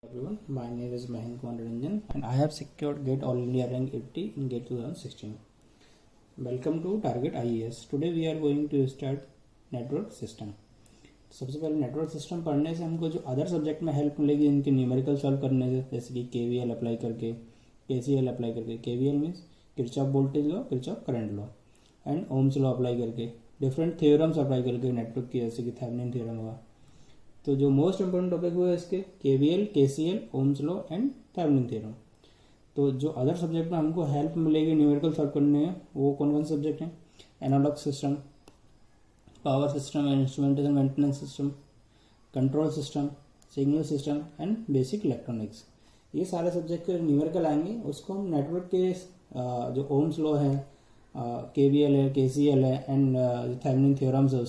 Everyone, my name is Mahenk Ranjan and I have secured GATE All India Rank 80 in GATE 2016. Welcome to Target IAS. Today we are going to start network system. सबसे पहले network system पढ़ने से हमको जो other subject में help मिलेगी इनके numerical solve करने से, जैसे कि KVL अप्लाई करके, KCL अप्लाई करके, KVL means Kirchhoff voltage law, Kirchhoff current law and Ohm's law apply करके, डिफरेंट थ्योरम्स अप्लाई करके नेटवर्क की, जैसे कि थेवेनिन थ्योरम हुआ. तो जो मोस्ट इंपोर्टेंट टॉपिक हुआ इसके KVL, KCL, Ohm's law and Thevenin theorem. तो जो अदर सब्जेक्ट में हमको हेल्प मिलेगी न्यूमेरिकल सॉल्व करने में, वो कौन कौन सब्जेक्ट हैं? Analog system, power system and instrumentation maintenance system, control system, signal system and basic electronics. ये सारे सब्जेक्ट के न्यूमेरिकल आएंगे. उसको हम नेटवर्क के जो ओम्स लॉ है, KVL है, KCL है एंड थेवेनिन थ्योरम्स है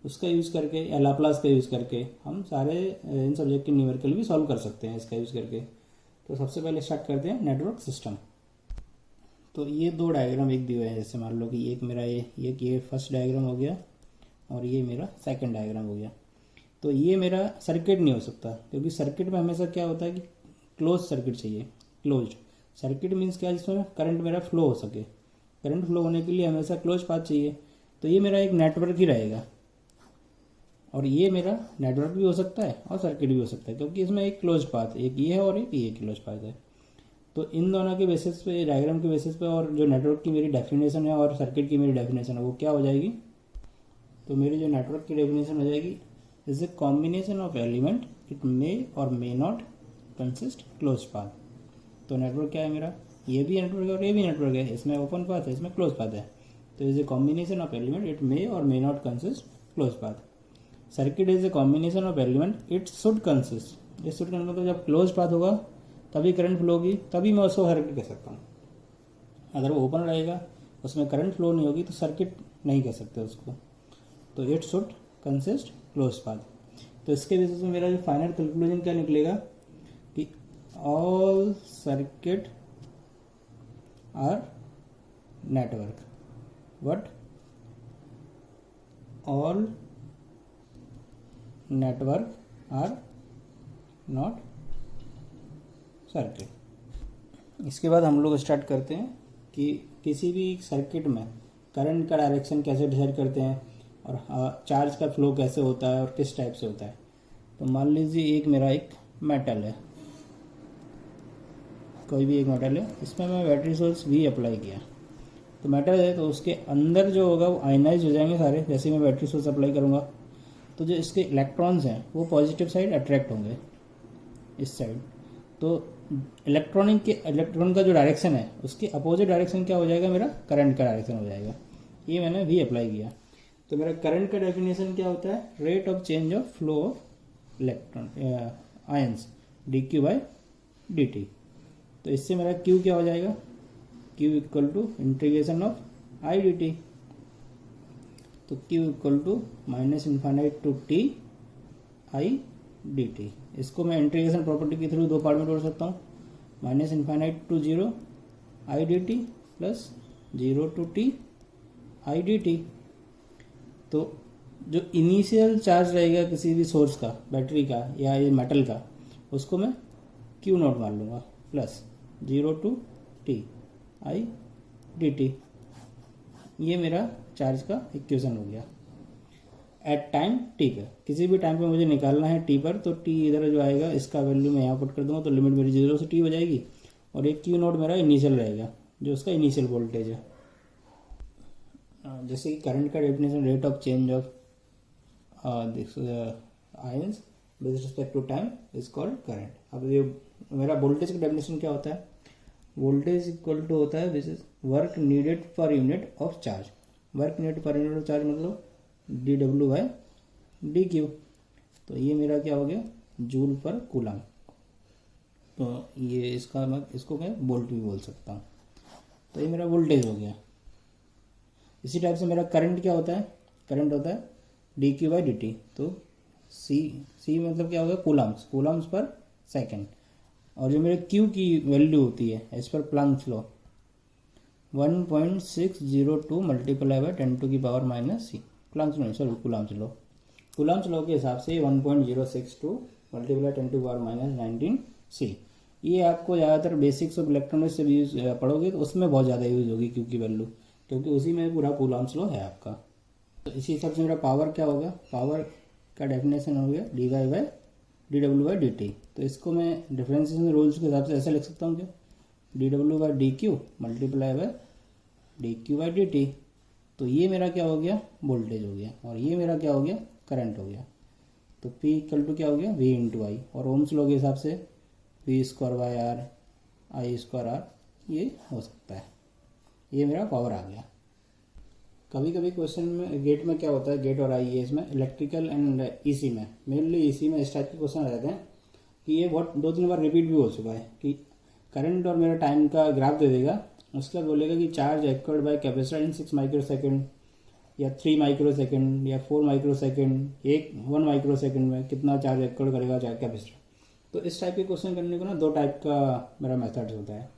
उसका यूज़ करके या लाप्लास का यूज़ करके हम सारे इन सब्जेक्ट के न्यूमेरिकल भी सॉल्व कर सकते हैं इसका यूज़ करके. तो सबसे पहले स्टार्ट करते हैं नेटवर्क सिस्टम. तो ये दो डायग्राम एक दिए हैं, जैसे मान लो कि एक मेरा ये फर्स्ट डायग्राम हो गया और ये मेरा सेकंड डायग्राम हो गया. तो ये मेरा सर्किट नहीं हो सकता, क्योंकि सर्किट में हमेशा क्या होता है कि क्लोज सर्किट चाहिए. क्लोज्ड सर्किट मीन्स क्या, जिसमें करंट मेरा फ्लो हो सके. करंट फ्लो होने के लिए हमेशा क्लोज पाथ चाहिए. तो ये मेरा एक नेटवर्क ही रहेगा, और ये मेरा नेटवर्क भी हो सकता है और सर्किट भी हो सकता है, क्योंकि इसमें एक क्लोज पाथ, एक ये है और एक ये क्लोज पाथ है. तो इन दोनों के बेसिस पे, डायग्राम के बेसिस पे, और जो नेटवर्क की मेरी डेफिनेशन है और सर्किट की मेरी डेफिनेशन है, वो क्या हो जाएगी? तो मेरी जो नेटवर्क की डेफिनेशन हो जाएगी, is a combination of element, it may or may not consist close path. तो नेटवर्क क्या है मेरा? ये भी नेटवर्क है और ये भी नेटवर्क है. इसमें ओपन पाथ है, इसमें क्लोज पाथ है. तो is a combination of element, it may or may not consist close path. Circuit is a combination of element, it should consist. ये शुड कंसिस्ट मतलब जब क्लोज पाथ होगा तभी करंट फ्लो होगी, तभी मैं उसको सर्किट कह सकता हूँ. अगर वो ओपन रहेगा, उसमें करंट फ्लो नहीं होगी, तो सर्किट नहीं कह सकते उसको. तो it should consist close path. तो इसके बेसिस में मेरा जो फाइनल कंक्लूजन क्या निकलेगा कि all circuit are network, but all network are not circuit. इसके बाद हम लोग स्टार्ट करते हैं कि किसी भी सर्किट में करंट का डायरेक्शन कैसे डिसाइड करते हैं और चार्ज का फ्लो कैसे होता है और किस टाइप से होता है. तो मान लीजिए एक मेरा एक मेटल है, कोई भी एक मेटल है, इसमें मैं बैटरी सोर्स भी अप्लाई किया. तो मेटल है तो उसके अंदर जो होगा वो आयनाइज हो जाएंगे सारे. जैसे मैं बैटरी सोर्स अप्लाई करूँगा तो जो इसके इलेक्ट्रॉन्स हैं वो पॉजिटिव साइड अट्रैक्ट होंगे इस साइड. तो इलेक्ट्रॉन का जो डायरेक्शन है उसके अपोजिट डायरेक्शन क्या हो जाएगा? मेरा करंट का डायरेक्शन हो जाएगा. ये मैंने भी अप्लाई किया. तो मेरा करंट का डेफिनेशन क्या होता है? Rate of change of flow of electron ions dq/dt. तो इससे मेरा Q क्या हो जाएगा? Q equal to integration of I dt. तो Q equal to minus infinite to T I dt. इसको मैं इंटीग्रेशन प्रॉपर्टी के थ्रू दो पार्ट में तोड़ सकता हूँ. Minus infinite to 0 I dt plus 0 to T I dt. तो जो इनिशियल चार्ज रहेगा किसी भी सोर्स का, बैटरी का या ये मेटल का, उसको मैं Q नॉट मान लूँगा plus 0 to T I dt. ये मेरा चार्ज का इक्वेशन हो गया एट टाइम t पर. किसी भी टाइम पे मुझे निकालना है t पर, तो t इधर जो आएगा इसका वैल्यू मैं यहाँ पुट कर दूंगा. तो लिमिट मेरी 0 से t हो जाएगी और एक Q नोट मेरा इनिशियल रहेगा, जो उसका इनिशियल वोल्टेज है. जैसे कि करंट का definition, rate of change of ions with respect to time is called current. अब ये मेरा वोल्टेज का डेफिनेशन क्या होता है? वोल्टेज इक्वल टू होता है this is work needed per unit of charge. Work needed per unit of charge मतलब dW/dq. तो ये मेरा क्या हो गया? जूल पर कूलम. तो ये इसका मैं इसको मैं वोल्ट भी बोल सकता हूँ. तो ये मेरा वोल्टेज हो गया. इसी टाइप से मेरा करंट क्या होता है? करंट होता है dq/dt. तो C मतलब क्या होगा? कूलम्स पर सेकेंड. और जो मेरे Q की वैल्यू होती है एज पर Planck's law 1.602 multiply by 10⁻⁻⁻⁻⁻⁻⁻⁻⁻⁻⁻⁻⁻⁻⁻⁻⁻⁻⁻⁻⁻⁻⁻⁻⁻⁻⁻⁻⁻⁻⁻⁻⁻⁻⁻⁻⁻⁻⁻⁻⁻⁻⁻⁻⁻⁻⁻⁻⁻⁻⁻⁻⁻⁻⁻⁻⁻⁻⁻⁻⁻⁻⁻⁻⁻⁻⁻⁻⁻⁻ multiply 10⁻⁻19c। ये आपको ज़्यादातर बेसिक्स ऑफ इलेक्ट्रॉनिक्स से भी यूज पढ़ोगे तो उसमें बहुत ज़्यादा यूज होगी क्यू की वैल्यू, क्योंकि उसी में पूरा कूलम्ब्स लॉ है आपका। तो इसी हिसाब से मेरा पावर क्या होगा, पावर का डेफिनेशन हो गया dw/dt। तो इसको मैं डिफरेंशिएशन रूल्स के हिसाब से ऐसे लिख सकता हूँ क्या, dw/dq मल्टीप्लाई बाय dq/dt। तो ये मेरा क्या हो गया, वोल्टेज हो गया, और ये मेरा क्या हो गया, करंट हो गया। तो P इक्वल टू क्या हो गया, V इंटू आई, और ओम्स लॉ के हिसाब से V²/R I²R ये हो सकता है। ये मेरा पावर आ गया। कभी कभी क्वेश्चन में गेट में क्या होता है, गेट और आईएएस में, इलेक्ट्रिकल एंड ईसी में, मेनली ईसी में इस टाइप के क्वेश्चन रहते हैं कि ये बहुत 2-3 बार रिपीट भी हो चुका है कि करंट और मेरा टाइम का ग्राफ दे देगा, उसके बाद बोलेगा कि charge acquired by capacitor in 6 micro second या 3 माइक्रो सेकेंड या 4 माइक्रो सेकेंड, 1 माइक्रो सेकेंड में कितना चार्ज एक्वायर्ड करेगा कैपेसिटर। तो इस टाइप के क्वेश्चन करने को ना 2 टाइप का मेरा मेथड होता है।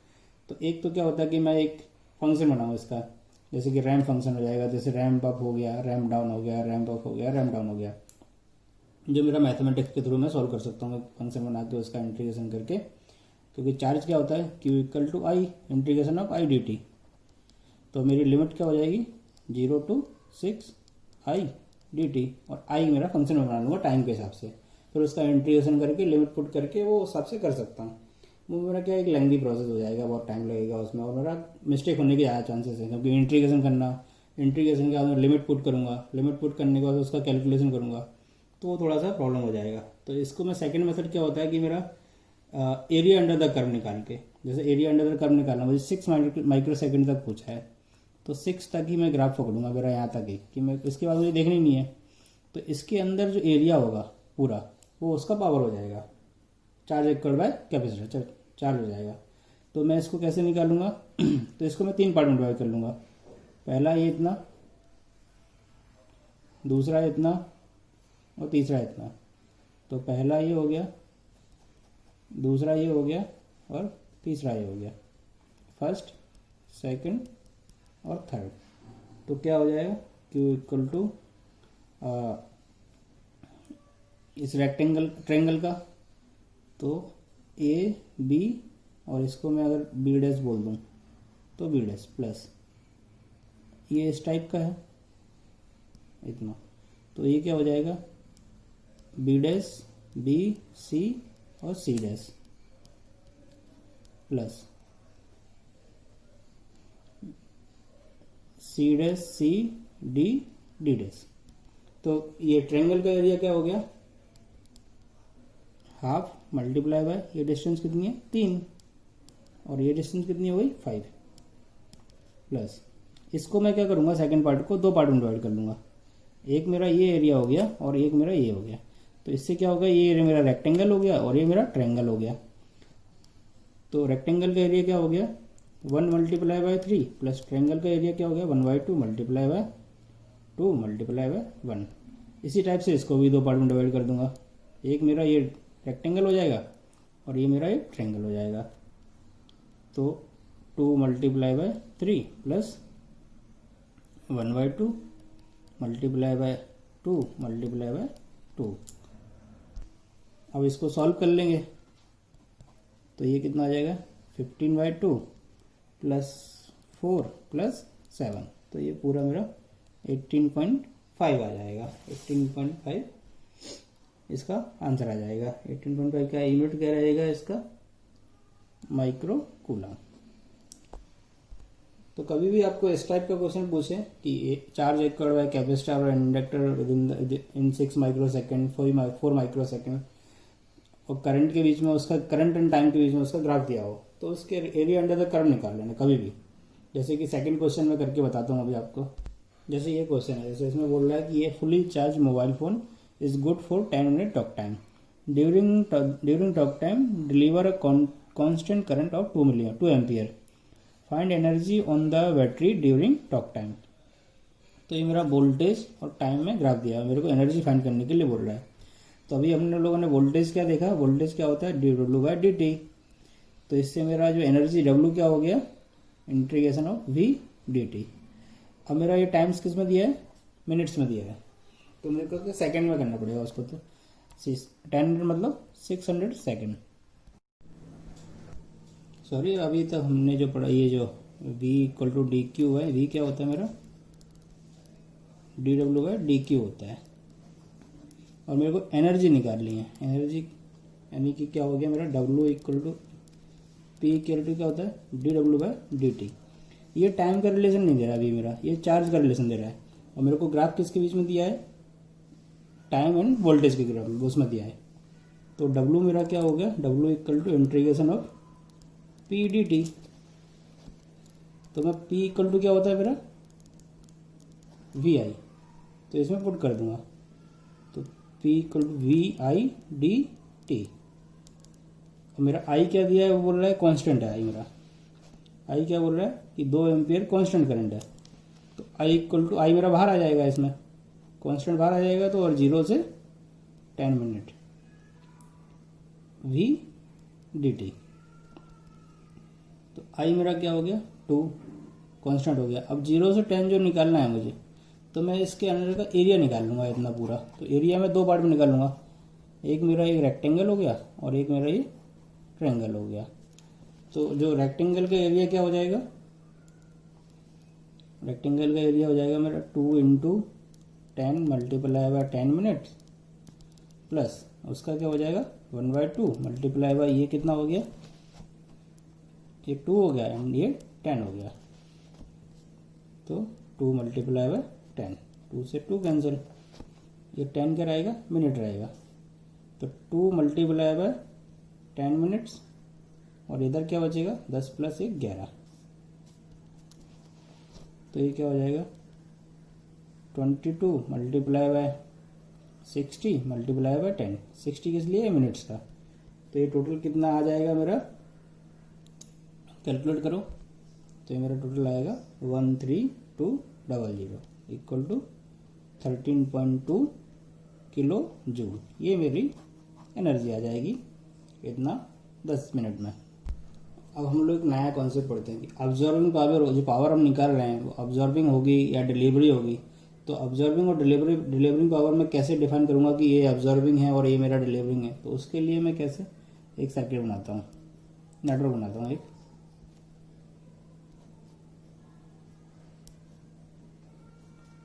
तो एक तो क्या होता है कि मैं एक फंक्शन बनाऊँ इसका, जैसे कि रैम्प फंक्शन हो जाएगा, जैसे रैम्प अप हो गया, रैम्प डाउन हो गया, रैम्प अप हो गया, रैम्प डाउन हो गया, जो मेरा मैथमेटिक्स के थ्रू मैं सॉल्व कर सकता हूँ फंक्शन बना के उसका इंटीग्रेशन करके। क्योंकि चार्ज क्या होता है, Q equal to I integration of I dt। तो मेरी लिमिट क्या हो जाएगी 0 to 6 आई dt, और आई मेरा फंक्शन में बना लूँगा टाइम के हिसाब से, फिर उसका इंटीग्रेशन करके लिमिट पुट करके वो हिसाब से कर सकता हूँ। वो मेरा क्या एक लेंथी प्रोसेस हो जाएगा, बहुत टाइम लगेगा उसमें, और मेरा मिस्टेक होने के ज़्यादा चांसेस है, क्योंकि इंटीग्रेशन करना, इंटीग्रेशन के बाद मैं लिमिट पुट करूँगा, लिमिट पुट करने के बाद उसका कैलकुलेशन करूँगा, तो वो थोड़ा सा प्रॉब्लम हो जाएगा। तो इसको मैं सेकंड मेथड क्या होता है कि मेरा एरिया अंडर द कर्व निकाल के, जैसे एरिया अंडर द कर्व निकालना, मुझे 6 माइक्रो सेकेंड तक पूछा है, तो 6 तक ही मैं ग्राफ पकड़ूंगा मेरा, यहाँ तक ही कि मैं इसके बाद मुझे देखनी नहीं है। तो इसके अंदर जो एरिया होगा पूरा, वो उसका पावर हो जाएगा, charge equal bye capacitor charge हो जाएगा। तो मैं इसको कैसे निकालूंगा तो इसको मैं 3 पार्ट में डिवाइड कर लूँगा। पहला ये इतना, दूसरा इतना, और तीसरा इतना। तो पहला ये हो गया, दूसरा ये हो गया, और तीसरा ये हो गया, फर्स्ट, सेकंड और थर्ड। तो क्या हो जाएगा, Q इक्वल टू इस ट्रेंगल का, तो A B, और इसको मैं अगर B डैश बोल दूँ तो B डैश प्लस, ये इस टाइप का है इतना, तो ये क्या हो जाएगा B डैश B C और C dash plus C dash C D D dash. तो ये ट्रायंगल का एरिया क्या हो गया, हाफ मल्टीप्लाई बाय ये डिस्टेंस कितनी है 3, और ये डिस्टेंस कितनी हो गई 5, प्लस इसको मैं क्या करूँगा, सेकंड पार्ट को 2 पार्ट में डिवाइड कर लूँगा। एक मेरा ये एरिया हो गया और एक मेरा ये हो गया। तो इससे क्या होगा, ये एरिया मेरा रेक्टेंगल हो गया और ये मेरा ट्रायंगल हो गया। तो रेक्टेंगल का एरिया क्या हो गया 1 मल्टीप्लाई बाय 3, प्लस ट्रायंगल का एरिया क्या हो गया 1/2 मल्टीप्लाई बाय 2 मल्टीप्लाई बाय 1। इसी टाइप से इसको भी 2 पार्ट में डिवाइड कर दूंगा। एक मेरा ये रेक्टेंगल हो जाएगा और ये मेरा एक ट्रायंगल हो जाएगा। तो 2 multiply by 3 plus 1/2 multiply by 2 multiply by 2। अब इसको सॉल्व कर लेंगे तो ये कितना आ जाएगा 15/2 प्लस 4 प्लस 7। तो ये पूरा मेरा 18.5 आ जाएगा। 18.5 इसका आंसर आ जाएगा। 18.5 का यूनिट क्या रहेगा इसका, माइक्रो कूलम। तो कभी भी आपको इस टाइप का क्वेश्चन पूछे कि चार्ज एक्वायर्ड बाय कैपेसिटर और inductor with in 6 micro second 4 micro second और करंट के बीच में उसका, करंट एंड टाइम के बीच में उसका ग्राफ दिया हो, तो उसके एरिया अंडर द कर्व निकाल लेना कभी भी। जैसे कि सेकंड क्वेश्चन में करके बताता हूँ अभी आपको। जैसे ये क्वेश्चन है, जैसे इसमें बोल रहा है कि ये fully charge mobile phone is good for 10 minute talk time. During talk time deliver a constant current of 2 ampere. Find energy on the battery during talk time. तो ये मेरा वोल्टेज और टाइम में ग्राफ दिया है, मेरे को एनर्जी फाइंड करने के लिए बोल रहा है। तो अभी हमने लोगों ने वोल्टेज क्या देखा, वोल्टेज क्या होता है dw/dt। तो इससे मेरा जो एनर्जी W क्या हो गया, इंटीग्रेशन ऑफ V dt। अब मेरा ये टाइम्स किस में दिया है, मिनट्स में दिया है, तो मेरे को सेकंड में करना पड़ेगा उसको। तो 10 मिनट मतलब 600 सेकेंड। सॉरी, अभी तक हमने जो पढ़ा ये जो V equal to d q है, V क्या होता है मेरा, डी डब्ल्यू बाई डी क्यू होता है। और मेरे को एनर्जी निकालनी है, एनर्जी यानी कि क्या हो गया मेरा W equal to P equal to क्या होता है, डी डब्ल्यू बाई डी टी। ये टाइम का रिलेशन नहीं दे रहा अभी मेरा, ये चार्ज का रिलेशन दे रहा है। और मेरे को ग्राफ किसके बीच में दिया है, टाइम एंड वोल्टेज के ग्राफ उसमें दिया है। तो W मेरा क्या हो गया, W equal to integration of P d t. तो मैं P इक्वल टू क्या होता है मेरा, वी आई, तो इसमें पुट कर दूंगा। तो P equal to v i d t. और मेरा I क्या दिया है, वो बोल रहा है कांस्टेंट है। I मेरा I क्या बोल रहा है कि 2 एम्पियर कांस्टेंट करंट है। तो I इक्वल टू, I मेरा बाहर आ जाएगा, इसमें कांस्टेंट बाहर आ जाएगा। तो और 0 से 10 मिनट V डी टी। तो I मेरा क्या हो गया, 2 कांस्टेंट हो गया। अब 0 से 10 जो निकालना है मुझे, तो मैं इसके अंदर का एरिया निकाल लूँगा इतना पूरा। तो एरिया में 2 पार्ट में निकालूंगा, एक मेरा एक रेक्टेंगल हो गया और एक मेरा ये ट्रायंगल हो गया। तो जो रेक्टेंगल का एरिया क्या हो जाएगा, रेक्टेंगल का एरिया हो जाएगा मेरा 2 into 10 multiply by 10 minute plus उसका क्या हो जाएगा 1/2 मल्टीप्लाई बाय ये कितना हो गया, ये 2 हो गया एंड ये 10 हो गया। तो 2 मल्टीप्लाई बाय 10, 2 से 2 कैंसिल, ये 10 क्या रहेगा, मिनट रहेगा। तो 2 मल्टीप्लाई बाय 10 मिनट्स और इधर क्या बचेगा 10 प्लस 1 11। तो ये क्या हो जाएगा 22 मल्टीप्लाई बाय 60 मल्टीप्लाई बाय 10, 60 किस लिए, मिनट्स का। तो ये टोटल कितना आ जाएगा मेरा, कैलकुलेट करो। तो ये मेरा टोटल आएगा 13200 इक्वल टू 13.2 किलो जूल। ये मेरी एनर्जी आ जाएगी इतना 10 मिनट में। अब हम लोग एक नया कॉन्सेप्ट पढ़ते हैं कि ऑब्जर्विंग पावर, जो पावर हम निकाल रहे हैं वो ऑब्जर्विंग होगी या डिलीवरी होगी। तो ऑब्जर्विंग और डिलीवरिंग पावर में कैसे डिफाइन करूंगा कि ये ऑब्जर्विंग है और ये मेरा डिलीवरिंग है। तो उसके लिए मैं कैसे एक सर्किट बनाता हूँ, नेटवर्क बनाता हूँ एक।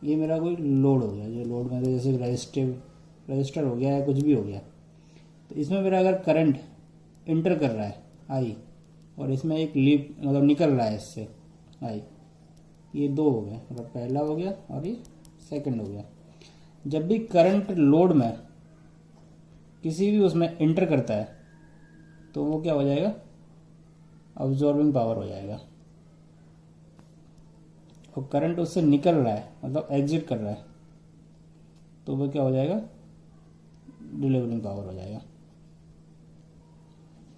ये मेरा कोई लोड हो गया, जो लोड मेरे जैसे रजिस्टर हो गया या कुछ भी हो गया। तो इसमें मेरा अगर करंट इंटर कर रहा है आई, और इसमें एक लीप मतलब निकल रहा है इससे आई, ये 2 हो गए, मतलब पहला हो गया और ये सेकंड हो गया। जब भी करंट लोड में किसी भी उसमें इंटर करता है तो वो क्या हो जाएगा, ऑब्जॉर्बिंग पावर हो जाएगा। और करंट उससे निकल रहा है मतलब एग्जिट कर रहा है तो वो क्या हो जाएगा, डिलीवरिंग पावर हो जाएगा।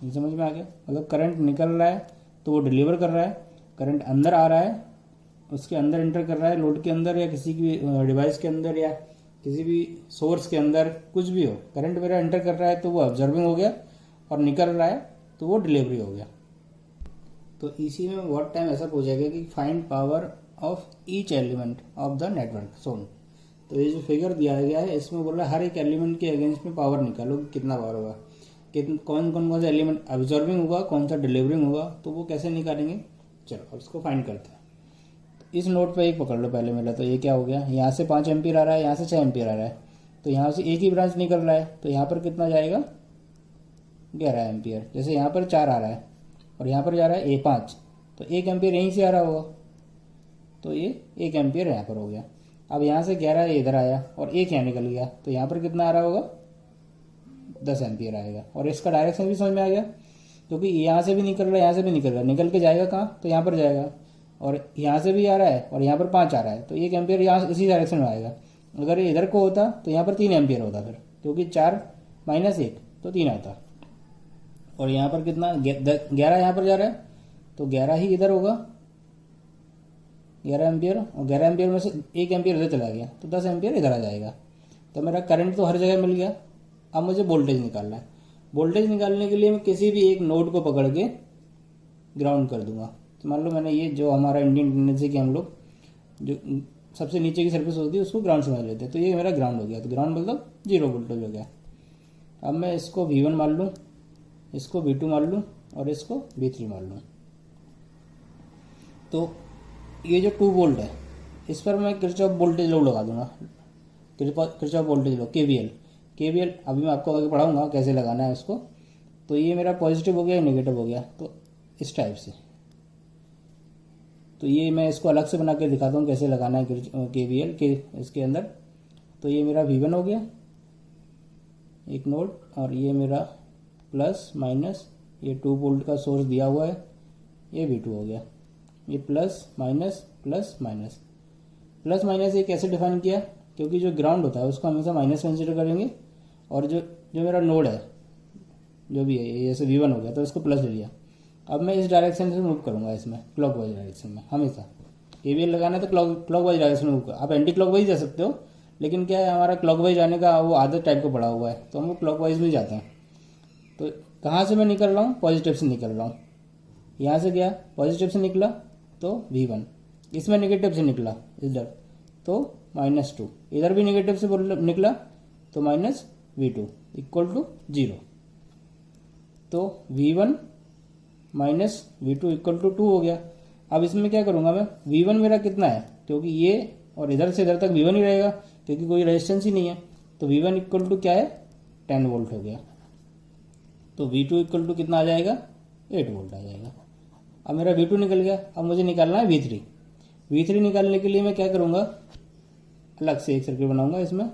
ये समझ में आ गया, मतलब करंट निकल रहा है तो वो डिलीवर कर रहा है, करंट अंदर आ रहा है उसके अंदर इंटर कर रहा है लोड के अंदर या किसी भी डिवाइस के अंदर या किसी भी सोर्स के अंदर, कुछ भी हो, करंट मेरा इंटर कर रहा है तो वो ऑब्जर्विंग हो गया और निकल रहा है तो वो डिलीवरी हो गया। तो इसी में बहुत टाइम ऐसा पूछेगा कि find power of each element of the network shown. तो ये जो फिगर दिया गया है इसमें बोल रहा है हर एक एलिमेंट के अगेंस्ट में पावर निकालो कि कितना पावर होगा, कौन कौन सा एलिमेंट ऑब्जर्विंग होगा, कौन सा डिलीवरिंग होगा। तो वो कैसे निकालेंगे, चलो अब इसको फाइंड करते हैं। इस नोड पे एक पकड़ लो पहले मेरा। तो ये क्या हो गया, यहाँ से 5 एम्पीयर आ रहा है, यहाँ से 6 एम्पीयर आ रहा है। तो यहाँ से एक ही ब्रांच निकल रहा है तो यहाँ पर कितना जाएगा 11 एम्पीयर। जैसे यहाँ पर 4 आ रहा है और यहाँ पर जा रहा है 5, तो 1 एम्पीयर यहीं से आ रहा होगा तो ये 1 एम्पीयर यहाँ पर हो गया। अब यहाँ से 11 इधर आया और 1 यहाँ निकल गया तो यहाँ पर कितना आ रहा होगा 10 एम्पीयर आएगा। और इसका डायरेक्शन भी समझ में आ गया क्योंकि यहाँ से भी निकल रहा है, यहाँ से भी निकल रहा है, निकल के जाएगा कहाँ, तो यहाँ पर जाएगा। और यहाँ से भी आ रहा है और यहाँ पर 5 आ रहा है तो 1 एम्पीयर यहाँ इसी डायरेक्शन में आएगा। अगर ये इधर को होता तो यहाँ पर 3 एम्पीयर होता फिर, क्योंकि 4 - 1 तो 3 आता। और यहाँ पर कितना 11 यहाँ पर जा रहा है तो 11 ही इधर होगा 11 एम्पीयर, और 11 एम्पीयर में से 1 एम्पीयर इधर चला गया तो 10 एम्पीयर इधर आ जाएगा। तो मेरा करंट तो हर जगह मिल गया। अब मुझे वोल्टेज निकालना है। वोल्टेज निकालने के लिए मैं किसी भी एक नोड को पकड़ के ग्राउंड कर दूंगा। तो मान लो मैंने ये जो हमारा इंडियन टेंडेंसी कि हम लोग जो सबसे नीचे की सर्फेस होती है उसको ग्राउंड समझ लेते हैं। तो ये मेरा ग्राउंड हो गया। तो ग्राउंड मतलब 0 वोल्टेज हो गया। अब मैं इसको V1 मान लूँ, इसको V2 मान लूँ और इसको V3 मान लूँ। तो ये जो 2 वोल्ट है इस पर मैं किरचॉफ वोल्टेज लॉ लगा दूंगा, किरचॉफ वोल्टेज लॉ केवीएल अभी मैं आपको आगे पढ़ाऊंगा कैसे लगाना है उसको। तो ये मेरा पॉजिटिव हो गया या नेगेटिव हो गया, तो इस टाइप से। तो ये मैं इसको अलग से बना के दिखाता हूँ कैसे लगाना है केवीएल के इसके अंदर। तो ये मेरा V1 हो गया एक नोड, और ये मेरा प्लस माइनस, ये 2 वोल्ट का सोर्स दिया हुआ है, ये V2 हो गया। ये plus minus plus minus, plus minus ये कैसे डिफाइन किया, क्योंकि जो ग्राउंड होता है उसको हमेशा माइनस कंसिडर करेंगे, और जो मेरा नोड है जो भी है ये जैसे V1 हो गया तो इसको प्लस ले लिया। अब मैं इस डायरेक्शन से मूव करूंगा, इसमें क्लॉकवाइज डायरेक्शन में हमेशा केवीएल लगाना है तो क्लॉकवाइज डायरेक्शन में मूव कर। आप एंटी क्लॉकवाइज जा सकते हो, लेकिन क्या है हमारा क्लॉकवाइज जाने का वो आदत टाइप का पड़ा हुआ है, तो हम क्लॉकवाइज में जाते हैं। तो कहाँ से मैं निकल रहा हूँ, पॉजिटिव से निकल रहा हूँ। यहाँ से गया पॉजिटिव से निकला तो V1, इसमें नेगेटिव से निकला इधर तो -2, इधर भी नेगेटिव से निकला तो -V2 इक्वल टू 0। तो V1 -V2 इक्वल टू 2 हो गया। अब इसमें क्या करूँगा मैं, V1 मेरा कितना है, क्योंकि ये और इधर से इधर तक V1 ही रहेगा क्योंकि कोई रेजिस्टेंस ही नहीं है। तो V1 इक्वल टू क्या है, 10 वोल्ट हो गया। तो V2 इक्वल टू कितना आ जाएगा, 8 वोल्ट आ जाएगा। अब मेरा V2 निकल गया, अब मुझे निकालना है V3 निकालने के लिए मैं क्या करूँगा, अलग से एक सर्किट बनाऊंगा इसमें।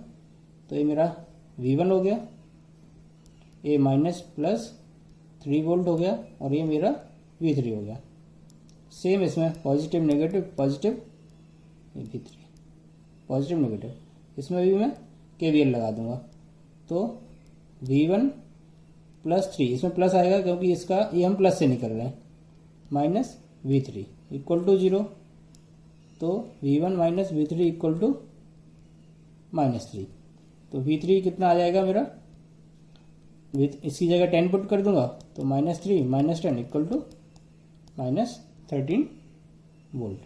तो ये मेरा V1 हो गया, ये माइनस प्लस 3 वोल्ट हो गया, और ये मेरा V3 हो गया। सेम इसमें positive negative positive, V3 positive negative, इसमें भी मैं KVL लगा दूंगा। तो V1 प्लस 3, इसमें प्लस आएगा क्योंकि इसका ये हम प्लस से निकल रहे हैं, माइनस V3 इक्वल टू 0। तो V1 minus V3 equal to -3। तो V3 कितना आ जाएगा मेरा, इसकी जगह 10 पुट कर दूंगा तो -3 माइनस 10 इक्वल टू -13 वोल्ट,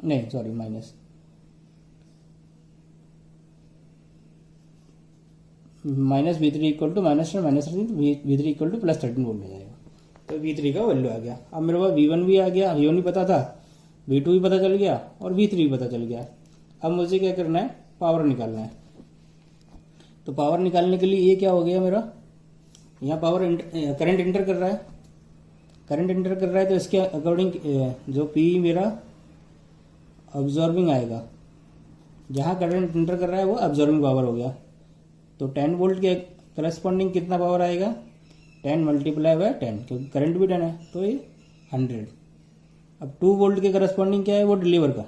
नहीं sorry minus V3 equal to -10 V3 equal to +13 volt हो जाएगा। तो V3 का वैल्यू आ गया। अब मेरे पास V1 भी आ गया, V1 भी पता था, V2 भी पता चल गया और V3 भी पता चल गया। अब मुझे क्या करना है, पावर निकालना है। तो पावर निकालने के लिए ये क्या हो गया मेरा, यहाँ पावर करंट इंटर कर रहा है, तो इसके अकॉर्डिंग जो P मेरा ऑब्जॉर्विंग आएगा, जहाँ करंट इंटर कर रहा है वो ऑब्जॉर्विंग पावर हो गया। तो 10 वोल्ट के करस्पॉन्डिंग कितना पावर आएगा, 10 मल्टीप्लाई बाय 10, क्योंकि करंट भी 10 है तो ये 100। अब 2 वोल्ट के करस्पॉन्डिंग क्या है, वो डिलीवर का।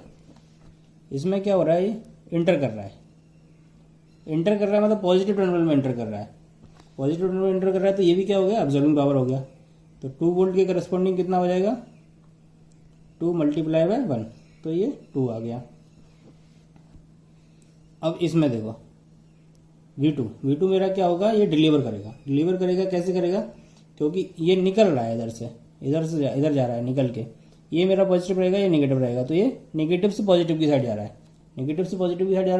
इसमें क्या हो रहा है, ये इंटर कर रहा है मतलब पॉजिटिव टर्मिनल में इंटर कर रहा है, पॉजिटिव टर्मिनल में इंटर कर रहा है, तो ये भी क्या हो गया, ऑब्जर्विंग पावर हो गया। तो 2 वोल्ट के करस्पॉन्डिंग कितना हो जाएगा, 2 मल्टीप्लाई बाय 1, तो ये 2 आ गया। अब इसमें देखो V2 मेरा क्या होगा, ये डिलीवर करेगा कैसे करेगा, क्योंकि ये निकल रहा है इधर से इधर जा रहा है निकल के, ये मेरा पॉजिटिव रहेगा, ये नेगेटिव रहेगा, तो ये नेगेटिव से पॉजिटिव की साइड जा रहा है,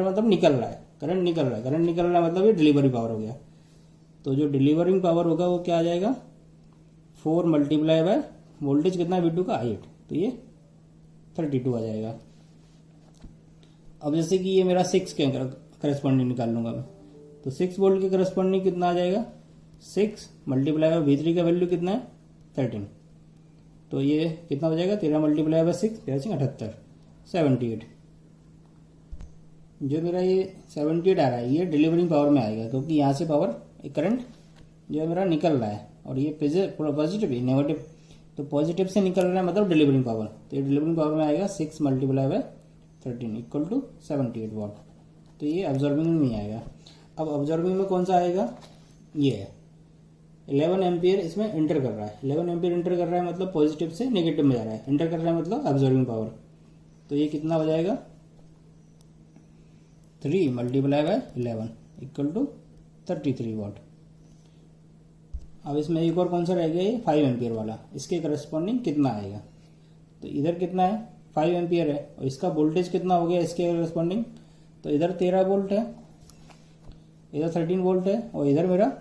मतलब निकल रहा है, करंट निकल रहा है मतलब ये डिलीवरी पावर हो गया। तो जो डिलीवरिंग पावर होगा वो क्या आ जाएगा, 4 मल्टीप्लाई बाय वोल्टेज कितना V2 का 8, तो ये 32 आ जाएगा। अब जैसे कि ये मेरा 6 के करस्पॉन्डिंग निकाल लूंगा मैं, तो 6 वोल्ट के करस्पॉन्डिंग कितना आ जाएगा, 6 मल्टीप्लाई बाय V3 का वैल्यू कितना है 13, तो ये कितना हो जाएगा, 13 मल्टीप्लाई बाय 6 78, 78। जो मेरा ये 78 आ रहा है ये डिलीवरिंग पावर में आएगा, क्योंकि यहाँ से पावर करंट जो है मेरा निकल रहा है, और ये पॉजिटिव है नेगेटिव, तो पॉजिटिव से निकल रहा है मतलब डिलीवरिंग पावर, तो ये डिलीवरिंग पावर में आएगा 6 मल्टीप्लाई बाय 13 इक्वल टू 78 वाट। तो ये ऑब्जर्विंग में नहीं आएगा। अब ऑब्जर्विंग में कौन सा आएगा, ये है 11 एम्पियर इसमें इंटर कर रहा है, 11 एम्पियर इंटर कर रहा है मतलब पॉजिटिव से नेगेटिव में जा रहा है, इंटर कर रहा है मतलब ऑब्जर्विंग पावर। तो ये कितना हो जाएगा, 3 मल्टीप्लाई बाय 11 इक्वल टू 33 वाट। अब इसमें एक और कौन सा रह गया, ये 5 एम्पियर वाला, इसके करस्पॉन्डिंग कितना आएगा, तो इधर कितना है 5 एम्पियर है, और इसका वोल्टेज कितना हो गया इसके करस्पॉन्डिंग, तो इधर 13 वोल्ट है, इधर 13 वोल्ट है और इधर मेरा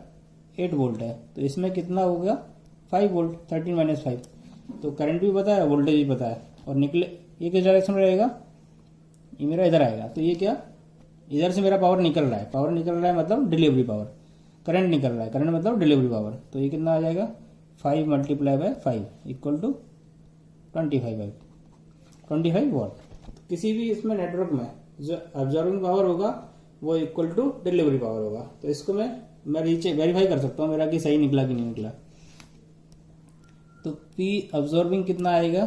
8 वोल्ट है, तो इसमें कितना हो गया 5 वोल्ट, 13 माइनस 5, तो करंट भी पता है, वोल्टेज भी पता है, और निकले ये किस डायरेक्शन में रहेगा, ये मेरा इधर आएगा, तो ये क्या, इधर से मेरा पावर निकल रहा है, पावर निकल रहा है मतलब डिलीवरी पावर, करंट निकल रहा है, करंट मतलब डिलीवरी पावर, तो ये कितना आ जाएगा 5 multiply by 5 equal to 25 watt. तो किसी भी इसमें नेटवर्क में जो ऑब्जर्विंग पावर होगा वो इक्वल टू डिलीवरी पावर होगा, तो इसको मैं वेरीफाई कर सकता हूँ मेरा कि सही निकला कि नहीं निकला। तो P ऑब्जर्विंग कितना आएगा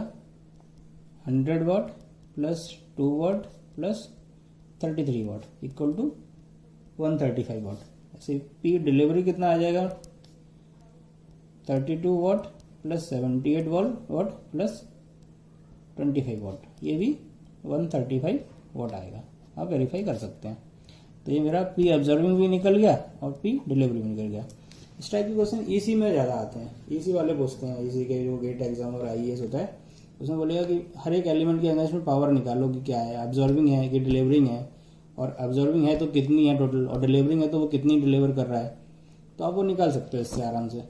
100 watt plus 2 watt plus 33 watt equal to 135 watt. ऐसे P डिलीवरी कितना आ जाएगा 32 वाट प्लस 78 वाट प्लस 25 वाट, ये भी 135 वाट आएगा, आप वेरीफाई कर सकते हैं। तो ये मेरा P ऑब्जर्विंग भी निकल गया और P डिलीवरी भी निकल गया। इस टाइप के क्वेश्चन ईसी में ज़्यादा आते हैं, ईसी वाले पूछते हैं, ईसी के जो गेट एग्जाम और आईएएस होता है उसमें बोलेगा कि हर एक एलिमेंट के अंदर इसमें पावर निकालो कि क्या है, ऑब्जर्विंग है कि डिलीवरिंग है, और ऑब्जर्विंग है तो कितनी है टोटल, और डिलीवरिंग है तो वो कितनी डिलीवर कर रहा है, तो आप वो निकाल सकते हो इससे आराम से।